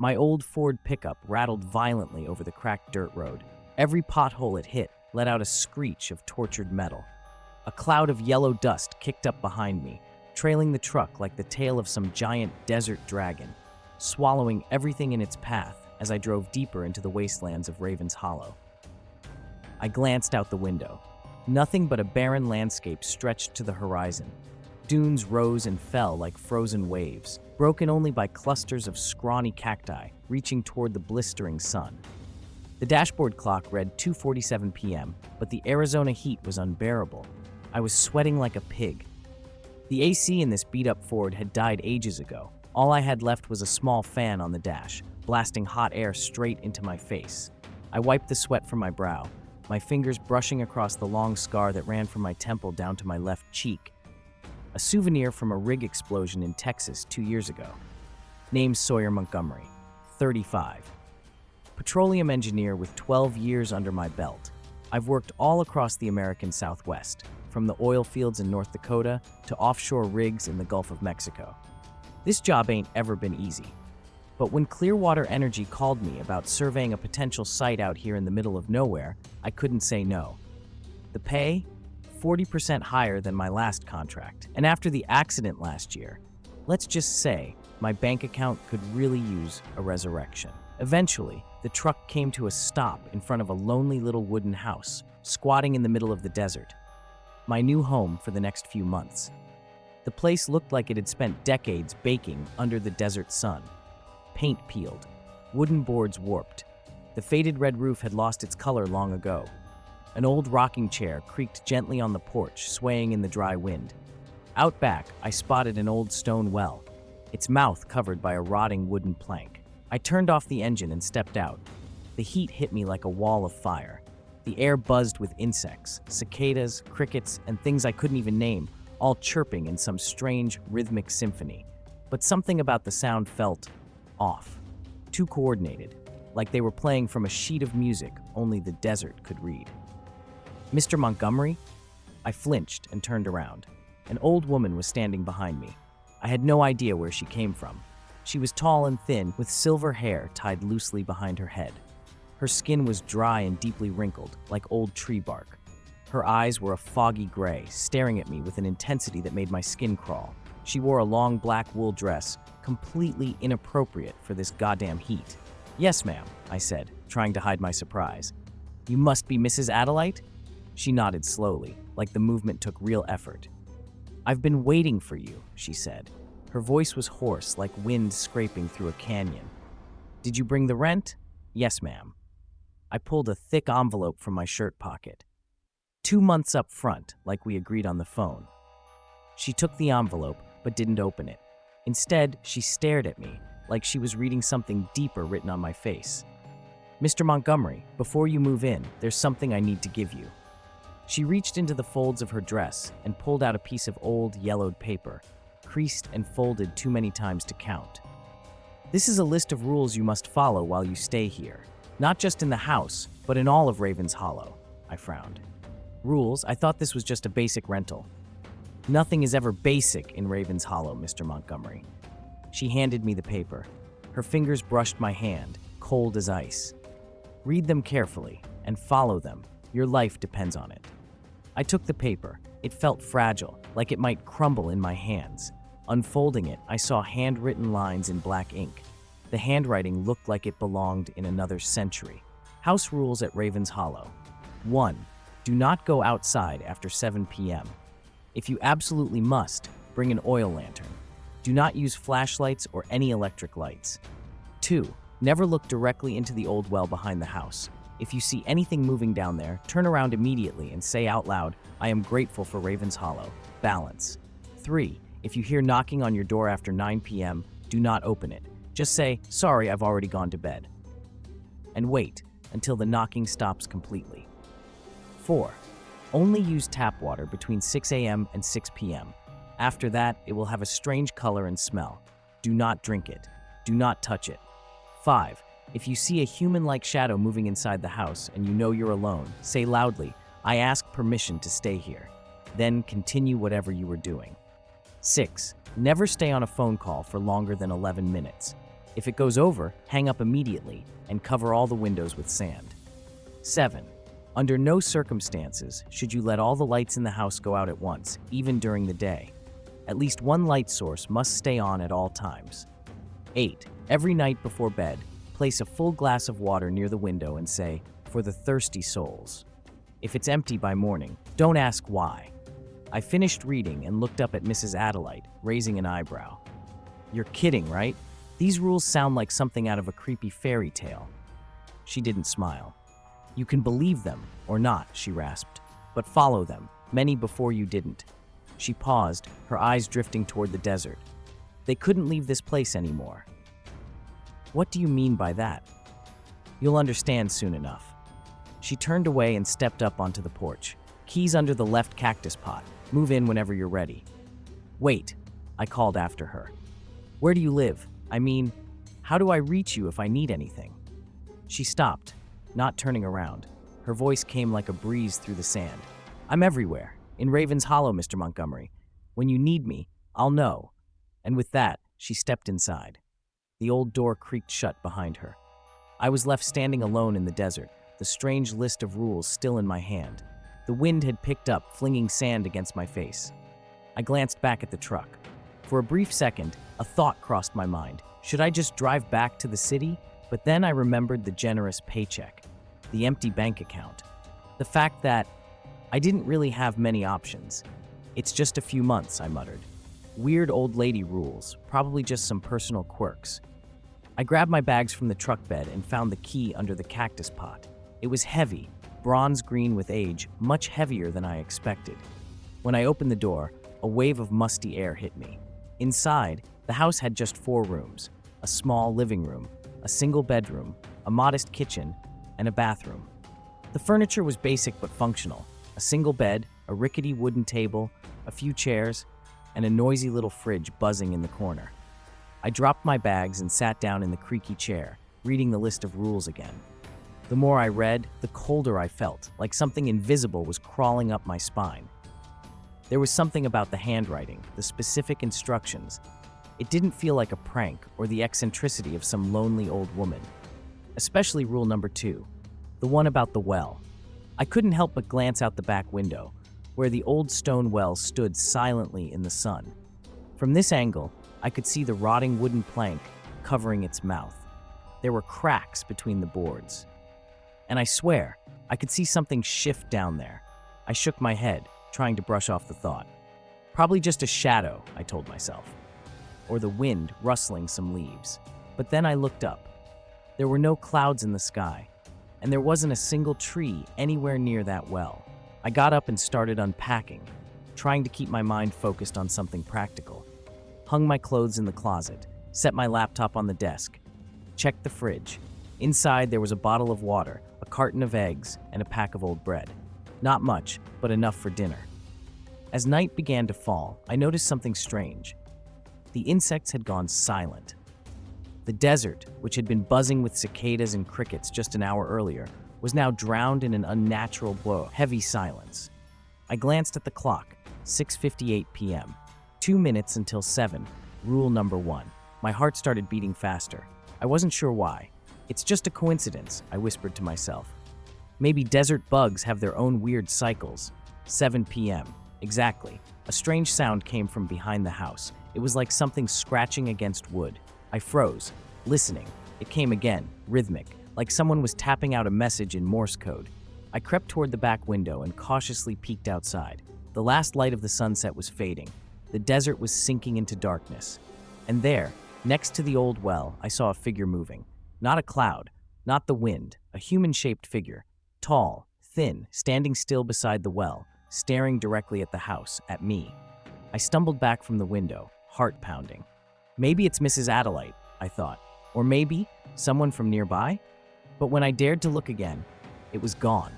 My old Ford pickup rattled violently over the cracked dirt road. Every pothole it hit let out a screech of tortured metal. A cloud of yellow dust kicked up behind me, trailing the truck like the tail of some giant desert dragon, swallowing everything in its path as I drove deeper into the wastelands of Ravens Hollow. I glanced out the window. Nothing but a barren landscape stretched to the horizon. Dunes rose and fell like frozen waves, broken only by clusters of scrawny cacti reaching toward the blistering sun. The dashboard clock read 2:47 p.m., but the Arizona heat was unbearable. I was sweating like a pig. The AC in this beat-up Ford had died ages ago. All I had left was a small fan on the dash, blasting hot air straight into my face. I wiped the sweat from my brow, my fingers brushing across the long scar that ran from my temple down to my left cheek. A souvenir from a rig explosion in Texas 2 years ago. Name Sawyer Montgomery, 35. Petroleum engineer with 12 years under my belt. I've worked all across the American Southwest, from the oil fields in North Dakota to offshore rigs in the Gulf of Mexico. This job ain't ever been easy. But when Clearwater Energy called me about surveying a potential site out here in the middle of nowhere, I couldn't say no. The pay? 40% higher than my last contract. And after the accident last year, let's just say my bank account could really use a resurrection. Eventually, the truck came to a stop in front of a lonely little wooden house, squatting in the middle of the desert. My new home for the next few months. The place looked like it had spent decades baking under the desert sun. Paint peeled, wooden boards warped. The faded red roof had lost its color long ago. An old rocking chair creaked gently on the porch, swaying in the dry wind. Out back, I spotted an old stone well, its mouth covered by a rotting wooden plank. I turned off the engine and stepped out. The heat hit me like a wall of fire. The air buzzed with insects, cicadas, crickets, and things I couldn't even name, all chirping in some strange, rhythmic symphony. But something about the sound felt off, too coordinated, like they were playing from a sheet of music only the desert could read. Mr. Montgomery? I flinched and turned around. An old woman was standing behind me. I had no idea where she came from. She was tall and thin, with silver hair tied loosely behind her head. Her skin was dry and deeply wrinkled, like old tree bark. Her eyes were a foggy gray, staring at me with an intensity that made my skin crawl. She wore a long black wool dress, completely inappropriate for this goddamn heat. "Yes, ma'am," I said, trying to hide my surprise. "You must be Mrs. Adelaide?" She nodded slowly, like the movement took real effort. "I've been waiting for you," she said. Her voice was hoarse, like wind scraping through a canyon. "Did you bring the rent?" "Yes, ma'am." I pulled a thick envelope from my shirt pocket. 2 months up front, like we agreed on the phone. She took the envelope, but didn't open it. Instead, she stared at me, like she was reading something deeper written on my face. "Mr. Montgomery, before you move in, there's something I need to give you." She reached into the folds of her dress and pulled out a piece of old, yellowed paper, creased and folded too many times to count. "This is a list of rules you must follow while you stay here. Not just in the house, but in all of Ravens Hollow," I frowned. "Rules? I thought this was just a basic rental." "Nothing is ever basic in Ravens Hollow, Mr. Montgomery." She handed me the paper. Her fingers brushed my hand, cold as ice. "Read them carefully and follow them. Your life depends on it." I took the paper. It felt fragile, like it might crumble in my hands. Unfolding it, I saw handwritten lines in black ink. The handwriting looked like it belonged in another century. House rules at Ravens Hollow. 1. Do not go outside after 7 p.m. If you absolutely must, bring an oil lantern. Do not use flashlights or any electric lights. 2. Never look directly into the old well behind the house. If you see anything moving down there, turn around immediately and say out loud, "I am grateful for Ravens Hollow." Balance. 3. If you hear knocking on your door after 9 p.m., do not open it. Just say, "Sorry, I've already gone to bed." And wait until the knocking stops completely. 4. Only use tap water between 6 a.m. and 6 p.m. After that, it will have a strange color and smell. Do not drink it. Do not touch it. 5. If you see a human-like shadow moving inside the house and you know you're alone, say loudly, "I ask permission to stay here." Then continue whatever you were doing. 6. Never stay on a phone call for longer than 11 minutes. If it goes over, hang up immediately and cover all the windows with sand. 7. Under no circumstances should you let all the lights in the house go out at once, even during the day. At least one light source must stay on at all times. 8. Every night before bed, place a full glass of water near the window and say, "For the thirsty souls." If it's empty by morning, don't ask why. I finished reading and looked up at Mrs. Adelaide, raising an eyebrow. "You're kidding, right? These rules sound like something out of a creepy fairy tale." She didn't smile. "You can believe them or not," she rasped, "but follow them. Many before you didn't." She paused, her eyes drifting toward the desert. "They couldn't leave this place anymore." "What do you mean by that?" "You'll understand soon enough." She turned away and stepped up onto the porch. "Keys under the left cactus pot. Move in whenever you're ready." "Wait," I called after her. "Where do you live? I mean, how do I reach you if I need anything?" She stopped, not turning around. Her voice came like a breeze through the sand. "I'm everywhere. In Raven's Hollow, Mr. Montgomery. When you need me, I'll know." And with that, she stepped inside. The old door creaked shut behind her. I was left standing alone in the desert, the strange list of rules still in my hand. The wind had picked up, flinging sand against my face. I glanced back at the truck. For a brief second, a thought crossed my mind. Should I just drive back to the city? But then I remembered the generous paycheck, the empty bank account, the fact that I didn't really have many options. "It's just a few months," I muttered. "Weird old lady rules, probably just some personal quirks." I grabbed my bags from the truck bed and found the key under the cactus pot. It was heavy, bronze green with age, much heavier than I expected. When I opened the door, a wave of musty air hit me. Inside, the house had just 4 rooms: a small living room, a single bedroom, a modest kitchen, and a bathroom. The furniture was basic but functional: a single bed, a rickety wooden table, a few chairs, and a noisy little fridge buzzing in the corner. I dropped my bags and sat down in the creaky chair, reading the list of rules again. The more I read, the colder I felt, like something invisible was crawling up my spine. There was something about the handwriting, the specific instructions. It didn't feel like a prank or the eccentricity of some lonely old woman. Especially rule number 2, the one about the well. I couldn't help but glance out the back window, where the old stone well stood silently in the sun. From this angle, I could see the rotting wooden plank covering its mouth. There were cracks between the boards. And I swear, I could see something shift down there. I shook my head, trying to brush off the thought. Probably just a shadow, I told myself. Or the wind rustling some leaves. But then I looked up. There were no clouds in the sky, and there wasn't a single tree anywhere near that well. I got up and started unpacking, trying to keep my mind focused on something practical. Hung my clothes in the closet, set my laptop on the desk, checked the fridge. Inside, there was a bottle of water, a carton of eggs, and a pack of old bread. Not much, but enough for dinner. As night began to fall, I noticed something strange. The insects had gone silent. The desert, which had been buzzing with cicadas and crickets just an hour earlier, was now drowned in an unnatural blow, heavy silence. I glanced at the clock, 6:58 p.m. 2 minutes until 7, rule number 1. My heart started beating faster. I wasn't sure why. "It's just a coincidence," I whispered to myself. "Maybe desert bugs have their own weird cycles." 7 p.m. Exactly. A strange sound came from behind the house. It was like something scratching against wood. I froze, listening. It came again, rhythmic, like someone was tapping out a message in Morse code. I crept toward the back window and cautiously peeked outside. The last light of the sunset was fading. The desert was sinking into darkness. And there, next to the old well, I saw a figure moving. Not a cloud, not the wind, a human-shaped figure. Tall, thin, standing still beside the well, staring directly at the house, at me. I stumbled back from the window, heart pounding. Maybe it's Mrs. Adelaide, I thought. Or maybe someone from nearby? But when I dared to look again, it was gone.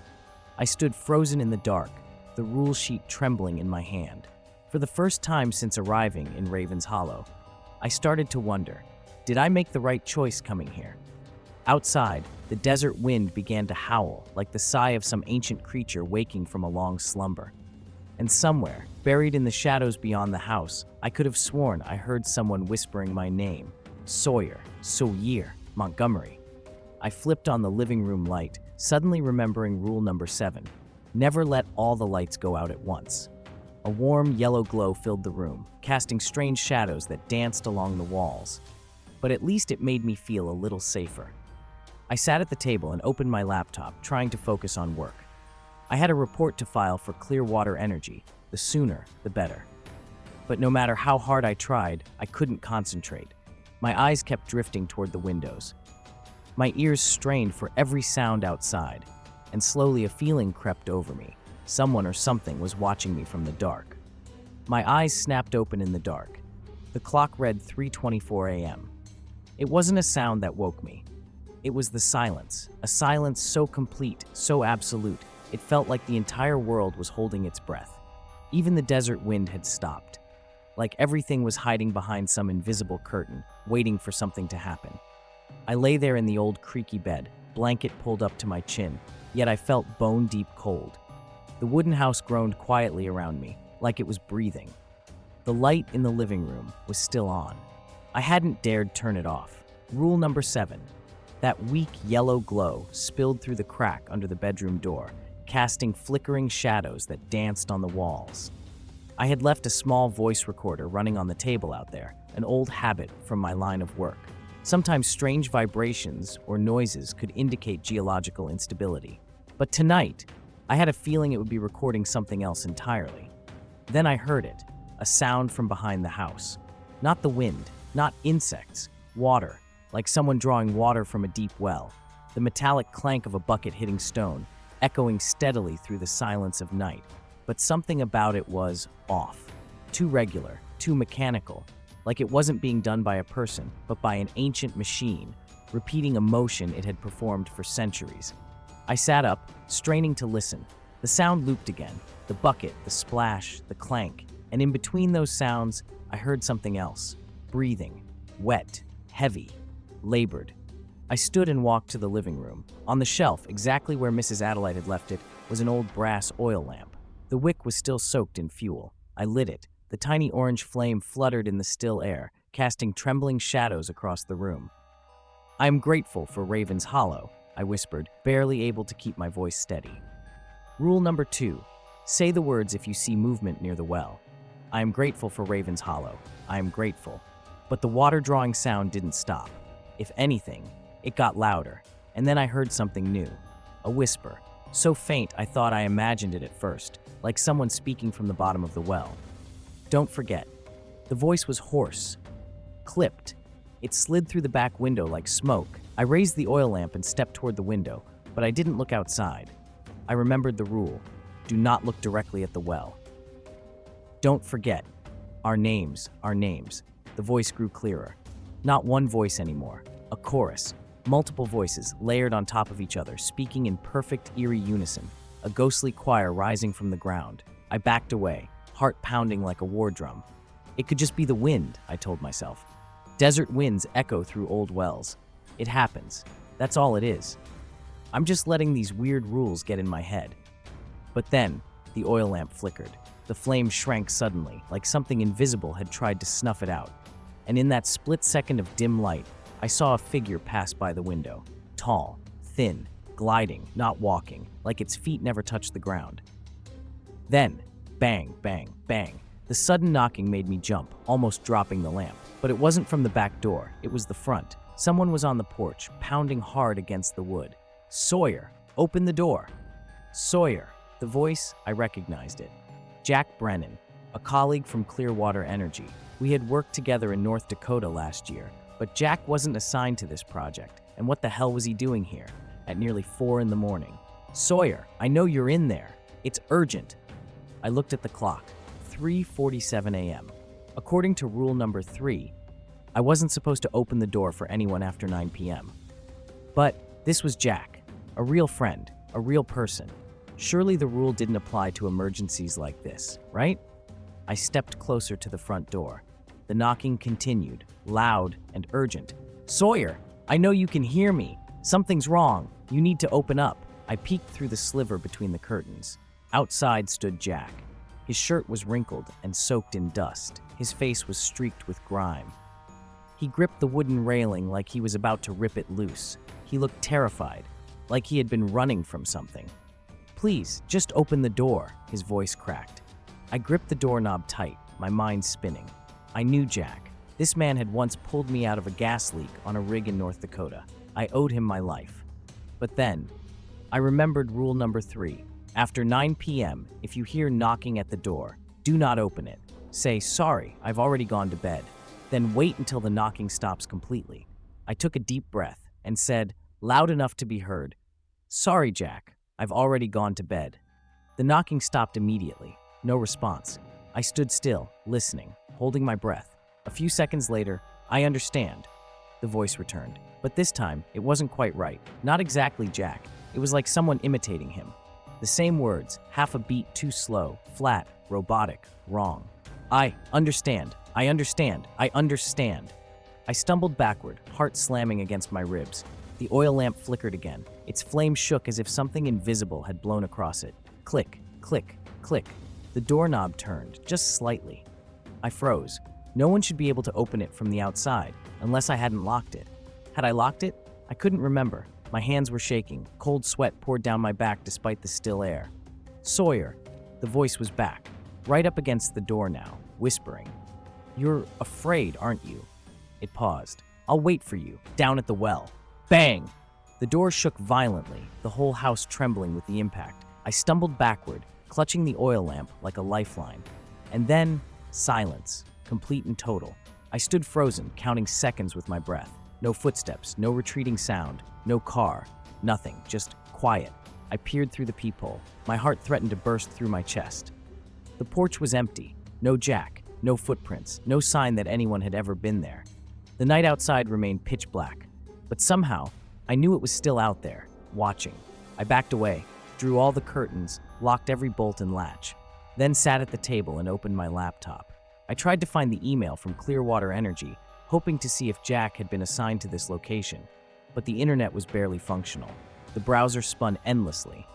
I stood frozen in the dark, the rule sheet trembling in my hand. For the first time since arriving in Raven's Hollow, I started to wonder, did I make the right choice coming here? Outside, the desert wind began to howl, like the sigh of some ancient creature waking from a long slumber. And somewhere, buried in the shadows beyond the house, I could have sworn I heard someone whispering my name, Sawyer, Montgomery. I flipped on the living room light, suddenly remembering rule number 7. Never let all the lights go out at once. A warm yellow glow filled the room, casting strange shadows that danced along the walls. But at least it made me feel a little safer. I sat at the table and opened my laptop, trying to focus on work. I had a report to file for Clearwater Energy. The sooner, the better. But no matter how hard I tried, I couldn't concentrate. My eyes kept drifting toward the windows. My ears strained for every sound outside, and slowly a feeling crept over me. Someone or something was watching me from the dark. My eyes snapped open in the dark. The clock read 3:24 a.m. It wasn't a sound that woke me. It was the silence, a silence so complete, so absolute, it felt like the entire world was holding its breath. Even the desert wind had stopped. Like everything was hiding behind some invisible curtain, waiting for something to happen. I lay there in the old creaky bed, blanket pulled up to my chin, yet I felt bone-deep cold. The wooden house groaned quietly around me, like it was breathing. The light in the living room was still on. I hadn't dared turn it off. Rule number 7. That weak yellow glow spilled through the crack under the bedroom door, casting flickering shadows that danced on the walls. I had left a small voice recorder running on the table out there, an old habit from my line of work. Sometimes strange vibrations or noises could indicate geological instability. But tonight, I had a feeling it would be recording something else entirely. Then I heard it, a sound from behind the house. Not the wind, not insects, water, like someone drawing water from a deep well. The metallic clank of a bucket hitting stone, echoing steadily through the silence of night. But something about it was off. Too regular, too mechanical, like it wasn't being done by a person, but by an ancient machine, repeating a motion it had performed for centuries. I sat up, straining to listen. The sound looped again, the bucket, the splash, the clank, and in between those sounds, I heard something else. Breathing, wet, heavy, labored. I stood and walked to the living room. On the shelf, exactly where Mrs. Adelaide had left it, was an old brass oil lamp. The wick was still soaked in fuel. I lit it. The tiny orange flame fluttered in the still air, casting trembling shadows across the room. "I am grateful for Raven's Hollow," I whispered, barely able to keep my voice steady. Rule number 2. Say the words if you see movement near the well. I am grateful for Raven's Hollow. I am grateful. But the water-drawing sound didn't stop. If anything, it got louder. And then I heard something new. A whisper. So faint I thought I imagined it at first, like someone speaking from the bottom of the well. Don't forget. The voice was hoarse, clipped. It slid through the back window like smoke. I raised the oil lamp and stepped toward the window, but I didn't look outside. I remembered the rule. Do not look directly at the well. Don't forget. Our names. The voice grew clearer. Not one voice anymore. A chorus. Multiple voices, layered on top of each other, speaking in perfect, eerie unison. A ghostly choir rising from the ground. I backed away, heart pounding like a war drum. It could just be the wind, I told myself. Desert winds echo through old wells. It happens. That's all it is. I'm just letting these weird rules get in my head. But then, the oil lamp flickered. The flame shrank suddenly, like something invisible had tried to snuff it out. And in that split second of dim light, I saw a figure pass by the window. Tall, thin, gliding, not walking, like its feet never touched the ground. Then, bang, bang, bang. The sudden knocking made me jump, almost dropping the lamp. But it wasn't from the back door, it was the front. Someone was on the porch, pounding hard against the wood. "Sawyer, open the door." Sawyer. The voice, I recognized it. Jack Brennan, a colleague from Clearwater Energy. We had worked together in North Dakota last year, but Jack wasn't assigned to this project, and what the hell was he doing here, at nearly 4 in the morning? "Sawyer, I know you're in there. It's urgent." I looked at the clock, 3:47 a.m. According to rule number 3, I wasn't supposed to open the door for anyone after 9 p.m. But this was Jack, a real friend, a real person. Surely the rule didn't apply to emergencies like this, right? I stepped closer to the front door. The knocking continued, loud and urgent. "Sawyer, I know you can hear me. Something's wrong. You need to open up." I peeked through the sliver between the curtains. Outside stood Jack. His shirt was wrinkled and soaked in dust. His face was streaked with grime. He gripped the wooden railing like he was about to rip it loose. He looked terrified, like he had been running from something. "Please, just open the door," his voice cracked. I gripped the doorknob tight, my mind spinning. I knew Jack. This man had once pulled me out of a gas leak on a rig in North Dakota. I owed him my life. But then, I remembered rule number 3. After 9 p.m., if you hear knocking at the door, do not open it. Say, "Sorry, I've already gone to bed." Then wait until the knocking stops completely. I took a deep breath and said, loud enough to be heard, "Sorry, Jack, I've already gone to bed." The knocking stopped immediately. No response. I stood still, listening, holding my breath. A few seconds later, "I understand," the voice returned. But this time, it wasn't quite right. Not exactly Jack. It was like someone imitating him. The same words, half a beat too slow, flat, robotic, wrong. I understand. I understand. I understand." I stumbled backward, heart slamming against my ribs. The oil lamp flickered again. Its flame shook as if something invisible had blown across it. Click, click, click. The doorknob turned, just slightly. I froze. No one should be able to open it from the outside, unless I hadn't locked it. Had I locked it? I couldn't remember. My hands were shaking. Cold sweat poured down my back despite the still air. "Sawyer," the voice was back, right up against the door now, whispering. "You're afraid, aren't you?" It paused. "I'll wait for you, down at the well." Bang! The door shook violently, the whole house trembling with the impact. I stumbled backward, clutching the oil lamp like a lifeline. And then, silence, complete and total. I stood frozen, counting seconds with my breath. No footsteps, no retreating sound, no car, nothing, just quiet. I peered through the peephole. My heart threatened to burst through my chest. The porch was empty. No Jack, no footprints, no sign that anyone had ever been there. The night outside remained pitch black. But somehow, I knew it was still out there, watching. I backed away, drew all the curtains, locked every bolt and latch, then sat at the table and opened my laptop. I tried to find the email from Clearwater Energy, hoping to see if Jack had been assigned to this location, but the internet was barely functional. The browser spun endlessly,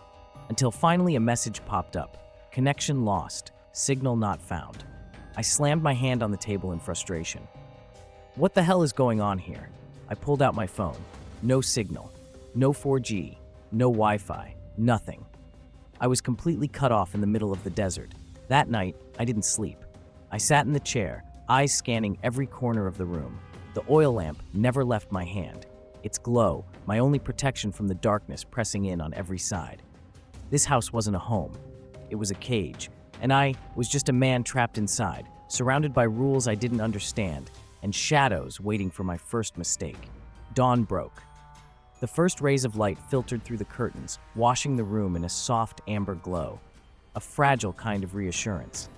until finally a message popped up. "Connection lost. Signal not found." I slammed my hand on the table in frustration. What the hell is going on here? I pulled out my phone. No signal. No 4G. No Wi-Fi. Nothing. I was completely cut off in the middle of the desert. That night, I didn't sleep. I sat in the chair, eyes scanning every corner of the room. The oil lamp never left my hand. Its glow, my only protection from the darkness pressing in on every side. This house wasn't a home. It was a cage, and I was just a man trapped inside, surrounded by rules I didn't understand, and shadows waiting for my first mistake. Dawn broke. The first rays of light filtered through the curtains, washing the room in a soft amber glow, a fragile kind of reassurance.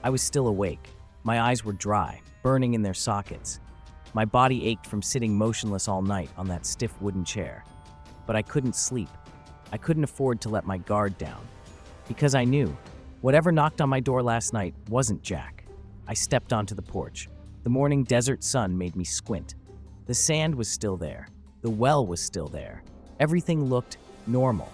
I was still awake. My eyes were dry, burning in their sockets. My body ached from sitting motionless all night on that stiff wooden chair. But I couldn't sleep. I couldn't afford to let my guard down. Because I knew, whatever knocked on my door last night wasn't Jack. I stepped onto the porch. The morning desert sun made me squint. The sand was still there. The well was still there. Everything looked normal.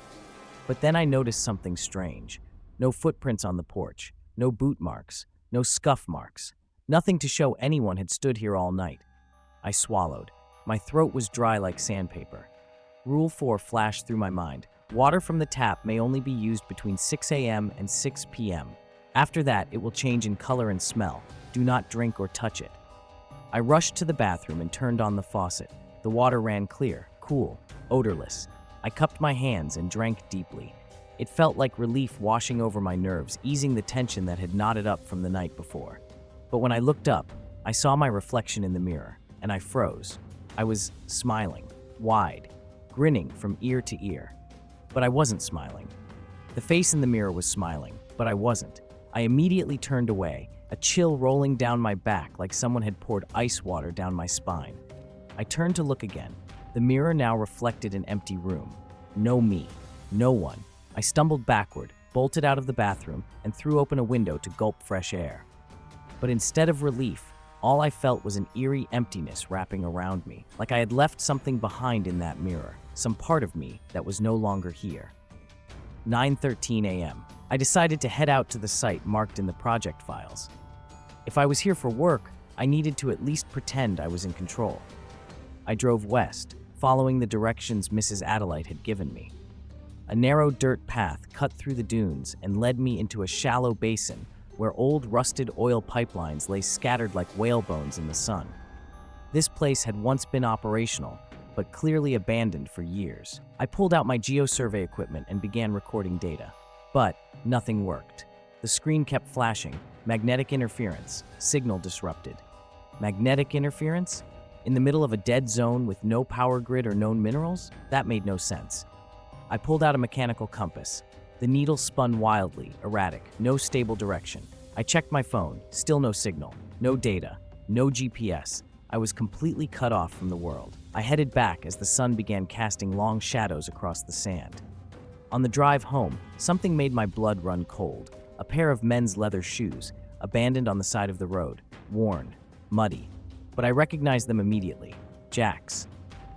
But then I noticed something strange. No footprints on the porch. No boot marks. No scuff marks. Nothing to show anyone had stood here all night. I swallowed. My throat was dry like sandpaper. Rule 4 flashed through my mind. Water from the tap may only be used between 6 a.m. and 6 p.m. After that, it will change in color and smell. Do not drink or touch it. I rushed to the bathroom and turned on the faucet. The water ran clear, cool, odorless. I cupped my hands and drank deeply. It felt like relief washing over my nerves, easing the tension that had knotted up from the night before. But when I looked up, I saw my reflection in the mirror, and I froze. I was smiling, wide, grinning from ear to ear. But I wasn't smiling. The face in the mirror was smiling, but I wasn't. I immediately turned away, a chill rolling down my back like someone had poured ice water down my spine. I turned to look again. The mirror now reflected an empty room. No me. No one. I stumbled backward, bolted out of the bathroom, and threw open a window to gulp fresh air. But instead of relief, all I felt was an eerie emptiness wrapping around me, like I had left something behind in that mirror, some part of me that was no longer here. 9:13 a.m. I decided to head out to the site marked in the project files. If I was here for work, I needed to at least pretend I was in control. I drove west, following the directions Mrs. Adelaide had given me. A narrow dirt path cut through the dunes and led me into a shallow basin where old rusted oil pipelines lay scattered like whale bones in the sun. This place had once been operational, but clearly abandoned for years. I pulled out my geosurvey equipment and began recording data. But nothing worked. The screen kept flashing. Magnetic interference. Signal disrupted. Magnetic interference? In the middle of a dead zone with no power grid or known minerals? That made no sense. I pulled out a mechanical compass. The needle spun wildly, erratic, no stable direction. I checked my phone, still no signal, no data, no GPS. I was completely cut off from the world. I headed back as the sun began casting long shadows across the sand. On the drive home, something made my blood run cold. A pair of men's leather shoes, abandoned on the side of the road, worn, muddy. But I recognized them immediately. Jack's.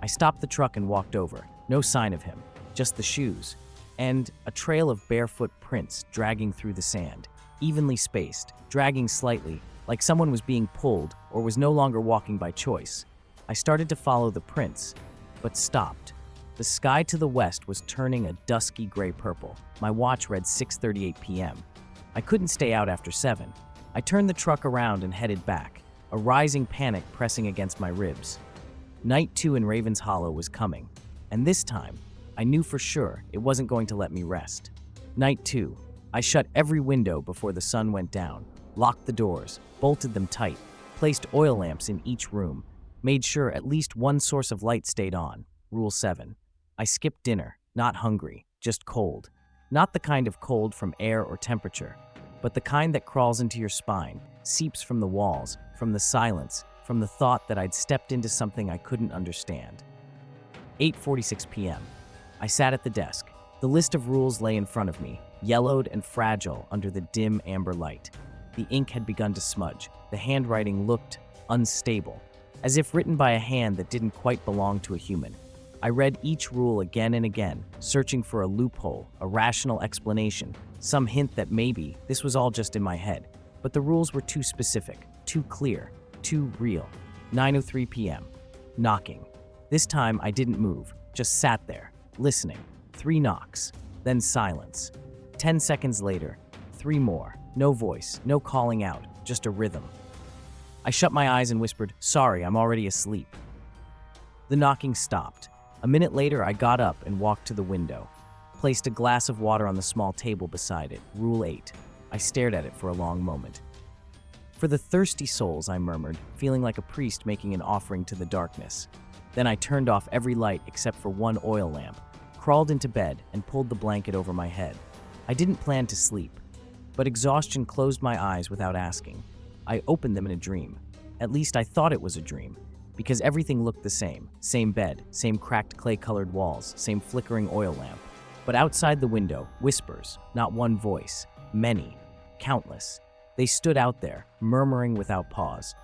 I stopped the truck and walked over. No sign of him, just the shoes, and a trail of barefoot prints dragging through the sand, evenly spaced, dragging slightly, like someone was being pulled or was no longer walking by choice. I started to follow the prints, but stopped. The sky to the west was turning a dusky gray-purple. My watch read 6:38 p.m. I couldn't stay out after 7. I turned the truck around and headed back, a rising panic pressing against my ribs. Night 2 in Raven's Hollow was coming, and this time, I knew for sure it wasn't going to let me rest. Night 2. I shut every window before the sun went down, locked the doors, bolted them tight, placed oil lamps in each room, made sure at least one source of light stayed on. Rule 7. I skipped dinner, not hungry, just cold. Not the kind of cold from air or temperature, but the kind that crawls into your spine, seeps from the walls, from the silence, from the thought that I'd stepped into something I couldn't understand. 8:46 p.m. I sat at the desk. The list of rules lay in front of me, yellowed and fragile under the dim amber light. The ink had begun to smudge. The handwriting looked unstable, as if written by a hand that didn't quite belong to a human. I read each rule again and again, searching for a loophole, a rational explanation, some hint that maybe this was all just in my head. But the rules were too specific, too clear, too real. 9:03 p.m. Knocking. This time I didn't move, just sat there, listening. 3 knocks, then silence. 10 seconds later, 3 more. No voice, no calling out, just a rhythm. I shut my eyes and whispered, "Sorry, I'm already asleep." The knocking stopped. A minute later, I got up and walked to the window, placed a glass of water on the small table beside it. Rule 8. I stared at it for a long moment. "For the thirsty souls," I murmured, feeling like a priest making an offering to the darkness. Then I turned off every light except for one oil lamp, crawled into bed, and pulled the blanket over my head. I didn't plan to sleep, but exhaustion closed my eyes without asking. I opened them in a dream. At least I thought it was a dream, because everything looked the same. Same bed, same cracked clay-colored walls, same flickering oil lamp. But outside the window, whispers, not one voice, many, countless. They stood out there, murmuring without pause.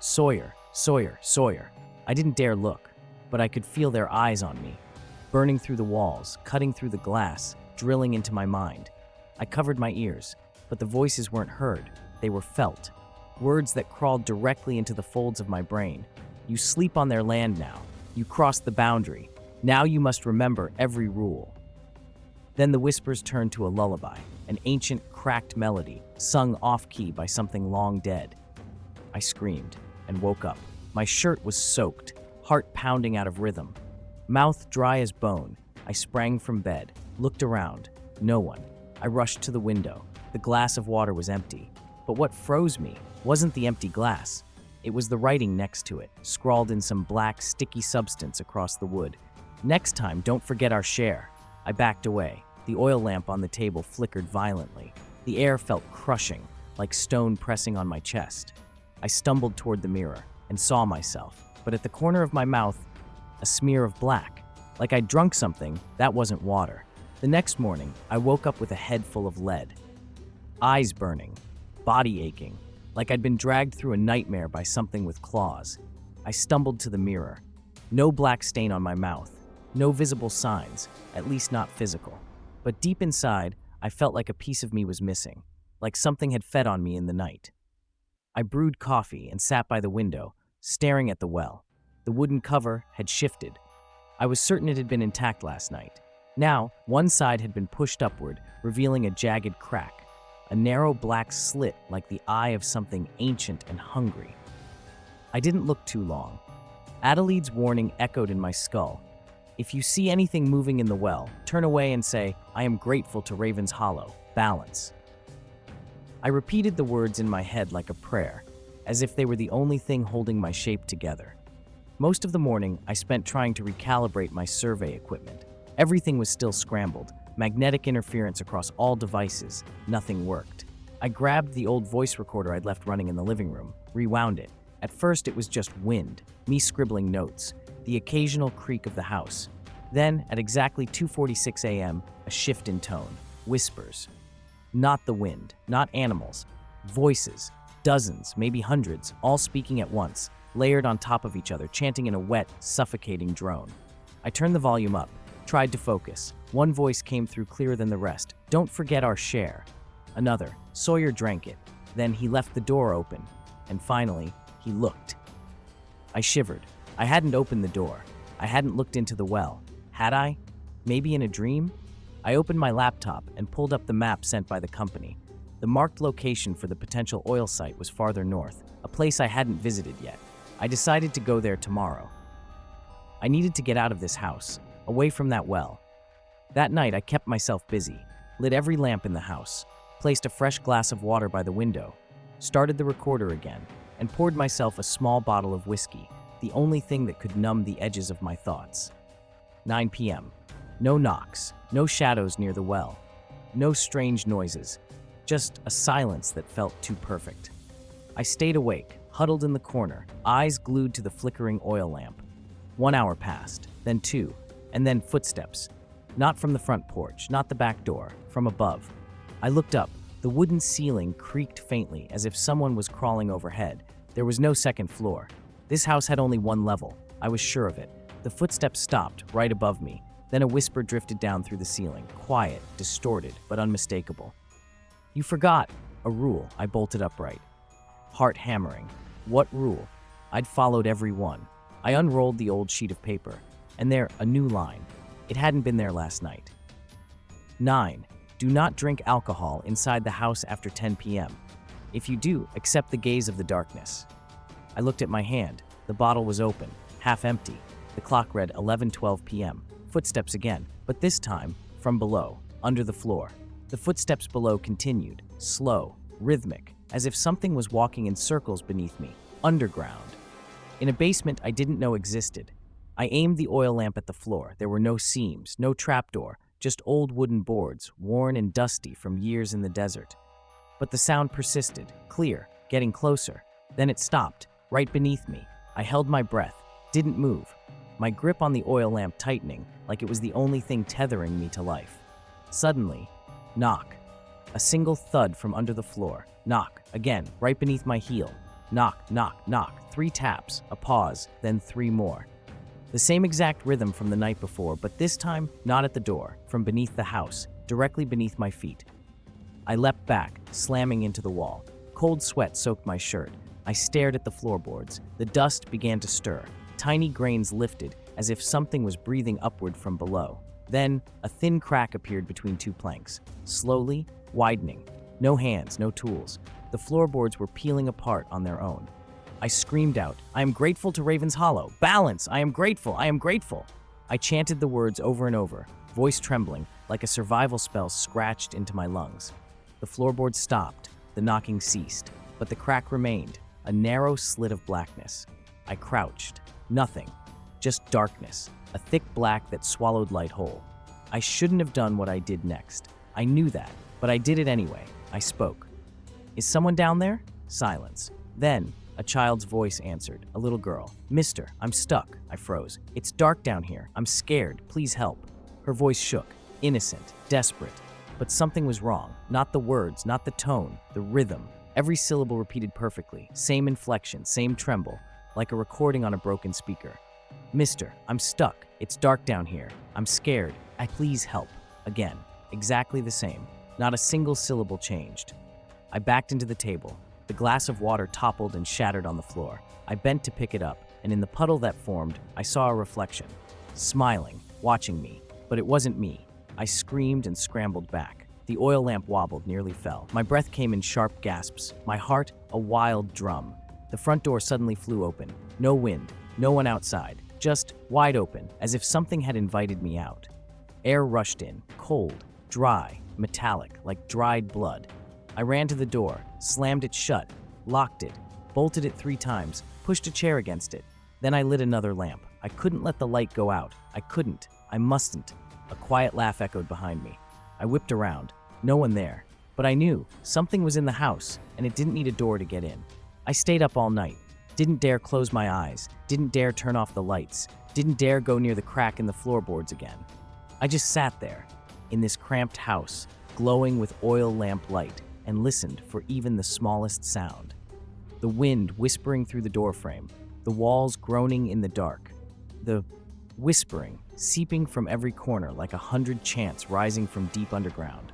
"Sawyer, Sawyer, Sawyer." I didn't dare look, but I could feel their eyes on me, burning through the walls, cutting through the glass, drilling into my mind. I covered my ears, but the voices weren't heard. They were felt. Words that crawled directly into the folds of my brain. "You sleep on their land now. You crossed the boundary. Now you must remember every rule." Then the whispers turned to a lullaby, an ancient, cracked melody, sung off-key by something long dead. I screamed and woke up. My shirt was soaked, heart pounding out of rhythm. Mouth dry as bone, I sprang from bed, looked around. No one. I rushed to the window. The glass of water was empty. But what froze me wasn't the empty glass. It was the writing next to it, scrawled in some black, sticky substance across the wood. "Next time, don't forget our share." I backed away. The oil lamp on the table flickered violently. The air felt crushing, like stone pressing on my chest. I stumbled toward the mirror and saw myself, but at the corner of my mouth, a smear of black. Like I'd drunk something that wasn't water. The next morning, I woke up with a head full of lead. Eyes burning, body aching, like I'd been dragged through a nightmare by something with claws. I stumbled to the mirror. No black stain on my mouth. No visible signs, at least not physical. But deep inside, I felt like a piece of me was missing, like something had fed on me in the night. I brewed coffee and sat by the window, staring at the well. The wooden cover had shifted. I was certain it had been intact last night. Now, one side had been pushed upward, revealing a jagged crack, a narrow black slit like the eye of something ancient and hungry. I didn't look too long. Adelaide's warning echoed in my skull. If you see anything moving in the well, turn away and say, "I am grateful to Raven's Hollow. Balance." I repeated the words in my head like a prayer, as if they were the only thing holding my shape together. Most of the morning, I spent trying to recalibrate my survey equipment. Everything was still scrambled, magnetic interference across all devices. Nothing worked. I grabbed the old voice recorder I'd left running in the living room, rewound it. At first, it was just wind, me scribbling notes, the occasional creak of the house. Then, at exactly 2:46 a.m., a shift in tone. Whispers. Not the wind, not animals. Voices. Dozens, maybe hundreds, all speaking at once, layered on top of each other, chanting in a wet, suffocating drone. I turned the volume up, tried to focus. One voice came through clearer than the rest. "Don't forget our share." Another. Sawyer drank it. Then he left the door open. And finally, he looked. I shivered. I hadn't opened the door. I hadn't looked into the well. Had I? Maybe in a dream? I opened my laptop and pulled up the map sent by the company. The marked location for the potential oil site was farther north, a place I hadn't visited yet. I decided to go there tomorrow. I needed to get out of this house, away from that well. That night, I kept myself busy, lit every lamp in the house, placed a fresh glass of water by the window, started the recorder again, and poured myself a small bottle of whiskey, the only thing that could numb the edges of my thoughts. 9 p.m. No knocks, no shadows near the well, no strange noises, just a silence that felt too perfect. I stayed awake, huddled in the corner, eyes glued to the flickering oil lamp. 1 hour passed, then 2, and then footsteps. Not from the front porch, not the back door, from above. I looked up. The wooden ceiling creaked faintly, as if someone was crawling overhead. There was no second floor. This house had only one level. I was sure of it. The footsteps stopped right above me. Then a whisper drifted down through the ceiling, quiet, distorted, but unmistakable. "You forgot a rule." I bolted upright, heart hammering. What rule? I'd followed every one. I unrolled the old sheet of paper, and there, a new line. It hadn't been there last night. 9. Do not drink alcohol inside the house after 10 p.m. If you do, accept the gaze of the darkness. I looked at my hand. The bottle was open, half empty. The clock read 11:12 p.m. Footsteps again, but this time from below, under the floor. The footsteps below continued, slow, rhythmic, as if something was walking in circles beneath me, underground. In a basement I didn't know existed. I aimed the oil lamp at the floor. There were no seams, no trapdoor, just old wooden boards, worn and dusty from years in the desert. But the sound persisted, clear, getting closer. Then it stopped, right beneath me. I held my breath, didn't move, my grip on the oil lamp tightening like it was the only thing tethering me to life. Suddenly, knock. A single thud from under the floor. Knock, again, right beneath my heel. Knock, knock, knock. 3 taps, a pause, then 3 more. The same exact rhythm from the night before, but this time not at the door, from beneath the house, directly beneath my feet. I leapt back, slamming into the wall. Cold sweat soaked my shirt. I stared at the floorboards. The dust began to stir. Tiny grains lifted, as if something was breathing upward from below. Then, a thin crack appeared between 2 planks, slowly widening. No hands, no tools. The floorboards were peeling apart on their own. I screamed out, "I am grateful to Raven's Hollow. Balance! I am grateful! I am grateful!" I chanted the words over and over, voice trembling, like a survival spell scratched into my lungs. The floorboards stopped, the knocking ceased, but the crack remained, a narrow slit of blackness. I crouched. Nothing. Just darkness, a thick black that swallowed light whole. I shouldn't have done what I did next. I knew that, but I did it anyway. I spoke. "Is someone down there?" Silence. Then, a child's voice answered, a little girl. "Mister, I'm stuck." I froze. "It's dark down here. I'm scared. Please help." Her voice shook, innocent, desperate. But something was wrong. Not the words, not the tone, the rhythm. Every syllable repeated perfectly. Same inflection, same tremble, like a recording on a broken speaker. "Mister, I'm stuck. It's dark down here. I'm scared. Please help." Again, exactly the same. Not a single syllable changed. I backed into the table. The glass of water toppled and shattered on the floor. I bent to pick it up, and in the puddle that formed, I saw a reflection, smiling, watching me. But it wasn't me. I screamed and scrambled back. The oil lamp wobbled, nearly fell. My breath came in sharp gasps, my heart a wild drum. The front door suddenly flew open. No wind, no one outside, just wide open, as if something had invited me out. Air rushed in, cold, dry, metallic, like dried blood. I ran to the door, slammed it shut, locked it, bolted it 3 times, pushed a chair against it. Then I lit another lamp. I couldn't let the light go out. I couldn't. I mustn't. A quiet laugh echoed behind me. I whipped around. No one there. But I knew something was in the house, and it didn't need a door to get in. I stayed up all night. Didn't dare close my eyes. Didn't dare turn off the lights. Didn't dare go near the crack in the floorboards again. I just sat there, in this cramped house, glowing with oil lamp light, and listened for even the smallest sound. The wind whispering through the doorframe, the walls groaning in the dark, the whispering seeping from every corner like 100 chants rising from deep underground.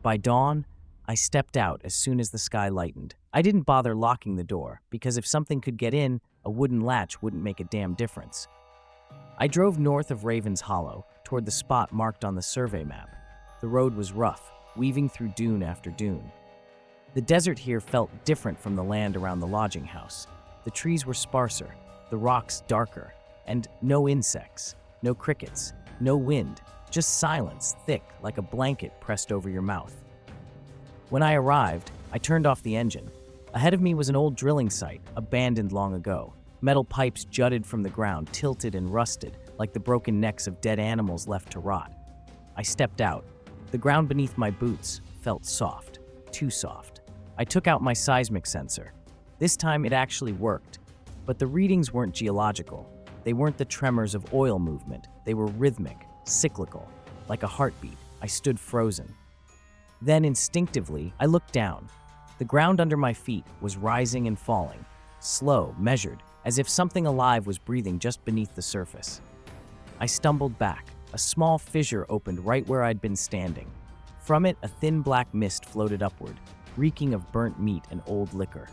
By dawn, I stepped out as soon as the sky lightened. I didn't bother locking the door, because if something could get in, a wooden latch wouldn't make a damn difference. I drove north of Raven's Hollow, toward the spot marked on the survey map. The road was rough, weaving through dune after dune. The desert here felt different from the land around the lodging house. The trees were sparser, the rocks darker, and no insects, no crickets, no wind, just silence thick like a blanket pressed over your mouth. When I arrived, I turned off the engine. Ahead of me was an old drilling site, abandoned long ago. Metal pipes jutted from the ground, tilted and rusted, like the broken necks of dead animals left to rot. I stepped out. The ground beneath my boots felt soft, too soft. I took out my seismic sensor. This time it actually worked, but the readings weren't geological. They weren't the tremors of oil movement. They were rhythmic, cyclical, like a heartbeat. I stood frozen. Then instinctively, I looked down. The ground under my feet was rising and falling, slow, measured, as if something alive was breathing just beneath the surface. I stumbled back. A small fissure opened right where I'd been standing. From it, a thin black mist floated upward, reeking of burnt meat and old liquor.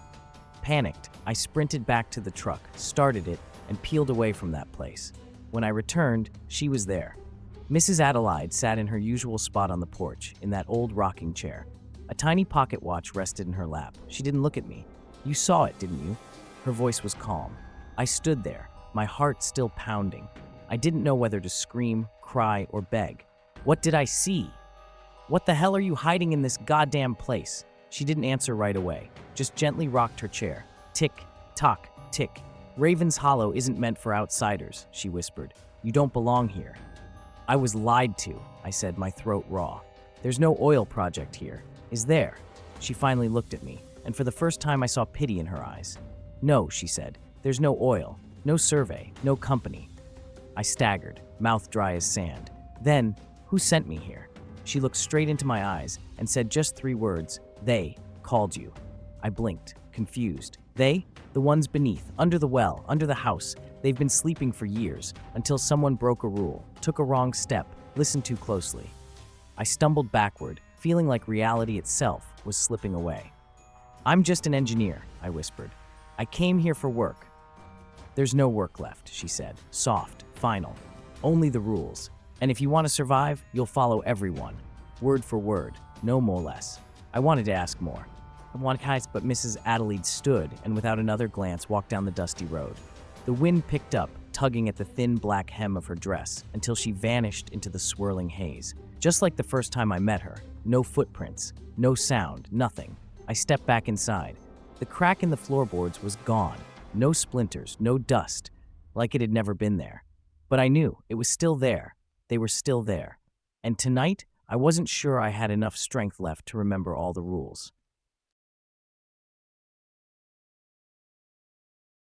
Panicked, I sprinted back to the truck, started it, and peeled away from that place. When I returned, she was there. Mrs. Adelaide sat in her usual spot on the porch, in that old rocking chair. A tiny pocket watch rested in her lap. She didn't look at me. "You saw it, didn't you?" Her voice was calm. I stood there, my heart still pounding. I didn't know whether to scream, cry, or beg. What did I see? "What the hell are you hiding in this goddamn place?" She didn't answer right away, just gently rocked her chair. "Tick, tock, tick. Raven's Hollow isn't meant for outsiders," she whispered. "You don't belong here." "I was lied to," I said, my throat raw. "There's no oil project here. Is there?" She finally looked at me, and for the first time I saw pity in her eyes. "No," she said. "There's no oil, no survey, no company." I staggered, mouth dry as sand. Then, "Who sent me here?" She looked straight into my eyes and said just 3 words. "They called you." I blinked, confused. "They?" "The ones beneath, under the well, under the house. They've been sleeping for years, until someone broke a rule, took a wrong step, listened too closely." I stumbled backward, feeling like reality itself was slipping away. "I'm just an engineer," I whispered. "I came here for work." "There's no work left," she said, soft, final. "Only the rules. And if you want to survive, you'll follow everyone. Word for word, no more less." I wanted to ask more. But Mrs. Adelaide stood and without another glance walked down the dusty road. The wind picked up, tugging at the thin black hem of her dress until she vanished into the swirling haze. Just like the first time I met her, no footprints, no sound, nothing. I stepped back inside. The crack in the floorboards was gone. No splinters, no dust, like it had never been there. But I knew it was still there. They were still there. And tonight, I wasn't sure I had enough strength left to remember all the rules.